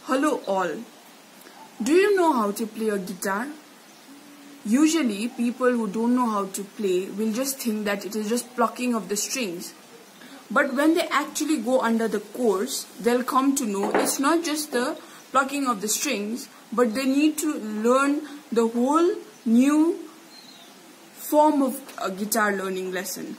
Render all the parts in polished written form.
Hello all. Do you know how to play a guitar? Usually people who don't know how to play will just think that it is just plucking of the strings. But when they actually go under the course, they'll come to know it's not just the plucking of the strings, but they need to learn the whole new form of a guitar learning lesson.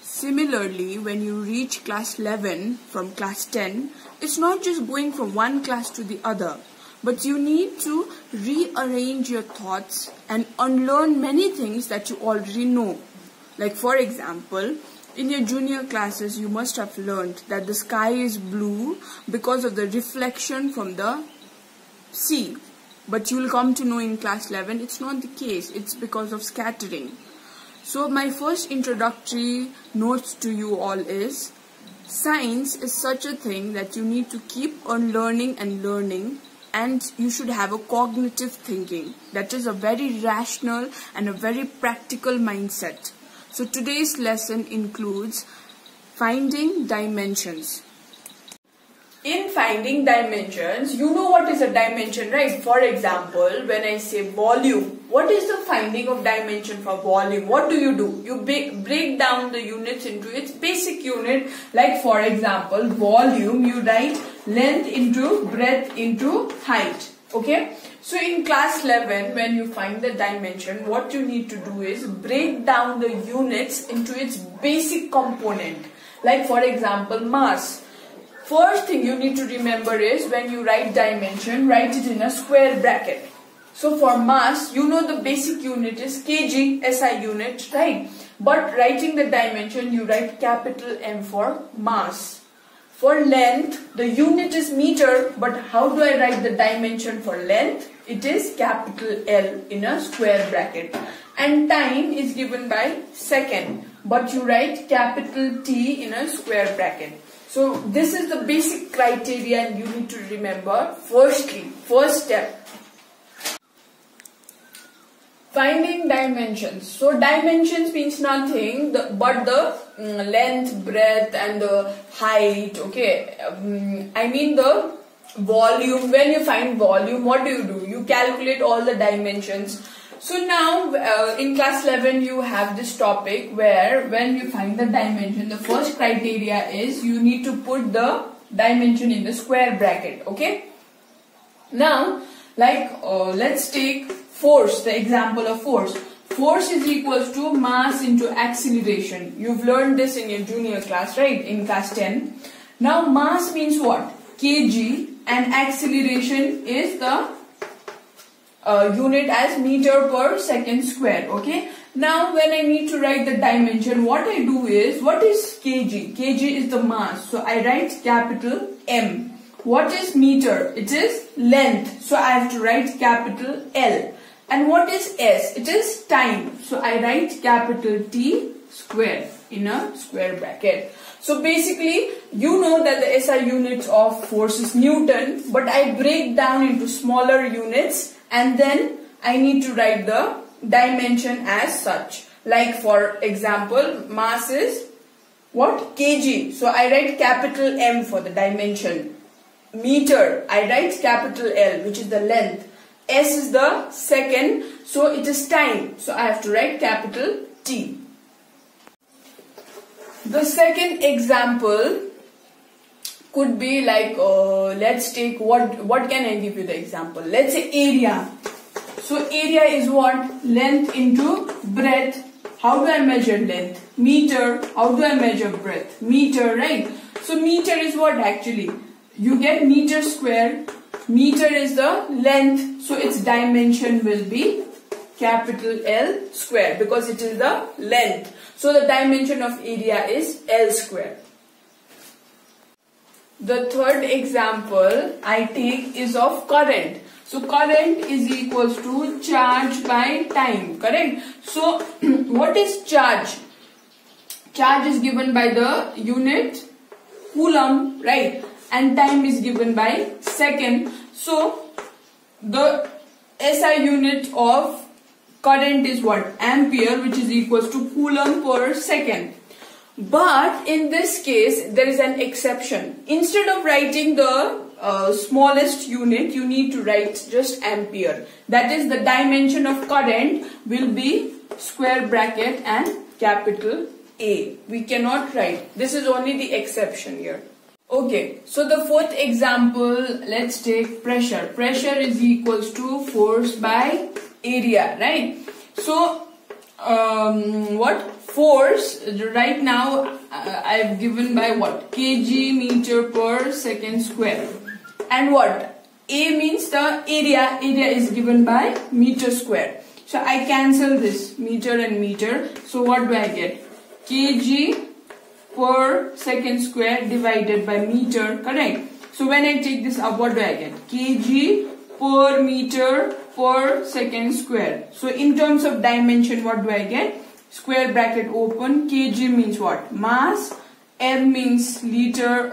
Similarly, when you reach class 11 from class 10, it's not just going from one class to the other, but you need to rearrange your thoughts and unlearn many things that you already know. Like for example, in your junior classes, you must have learned that the sky is blue because of the reflection from the sea. But you will come to know in class 11, it's not the case, it's because of scattering. So my first introductory notes to you all is, science is such a thing that you need to keep on learning and learning, and you should have a cognitive thinking. That is a very rational and a very practical mindset. So today's lesson includes finding dimensions. In finding dimensions, you know what is a dimension, right? For example, when I say volume, what is the finding of dimension for volume? What do? You break down the units into its basic unit. Like for example, volume, you write length into breadth into height. Okay? So in class 11, when you find the dimension, what you need to do is break down the units into its basic component. Like for example, mass. First thing you need to remember is when you write dimension, write it in a square bracket. So for mass, you know the basic unit is kg, SI unit, right? But writing the dimension, you write capital M for mass. For length, the unit is meter, but how do I write the dimension for length? It is capital L in a square bracket. And time is given by second, but you write capital T in a square bracket. So this is the basic criteria and you need to remember. Firstly, first step, finding dimensions. So dimensions means nothing but the length, breadth and the height. Okay, I mean the volume. When you find volume, what do? You calculate all the dimensions. So now in class 11 you have this topic where when you find the dimension, the first criteria is you need to put the dimension in the square bracket. Okay. Now like let's take force, the example of force. Force is equals to mass into acceleration. You've learned this in your junior class, right? In class 10. Now mass means what? Kg, and acceleration is the unit as meter per second square. Okay. Now when I need to write the dimension, what I do is, what is kg? Kg is the mass. So I write capital M. What is meter? It is length. So I have to write capital L. And what is S? It is time. So I write capital T square in a square bracket. So basically, you know that the SI unit of force is Newton, but I break down into smaller units and then I need to write the dimension as such. Like for example, mass is what? Kg. So I write capital M for the dimension. Meter, I write capital L, which is the length. S is the second, so it is time. So I have to write capital T. The second example could be like, let's take what can I give you the example? Let's say area. So area is what? Length into breadth. How do I measure length? Meter. How do I measure breadth? Meter, right? So meter is what actually? You get meter square. Meter is the length. So its dimension will be capital L square because it is the length. So the dimension of area is L square. The third example I take is of current. So current is equals to charge by time, correct? So what is charge? Charge is given by the unit coulomb, right? And time is given by second. So the SI unit of current is what? Ampere, which is equals to coulomb per second. But in this case, there is an exception. Instead of writing the smallest unit, you need to write just ampere. That is, the dimension of current will be square bracket and capital A. We cannot write. This is only the exception here. Okay, so the fourth example, let's take pressure. Pressure is equals to force by area, right? So, what? Force, right now I've given by what? Kg meter per second square. And what? A means the area. Area is given by meter square. So I cancel this meter and meter. So what do I get? Kg per second square divided by meter, correct? So when I take this up, what do I get? Kg per meter per second square. So in terms of dimension, what do I get? Square bracket open, kg means what? Mass, m means liter,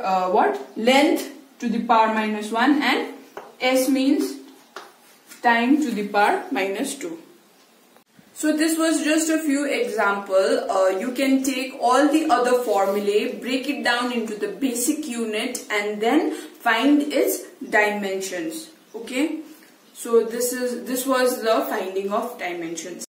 length to the power minus 1, and s means time to the power minus 2. So this was just a few examples. You can take all the other formulae, break it down into the basic unit, and then find its dimensions. Okay. So this was the finding of dimensions.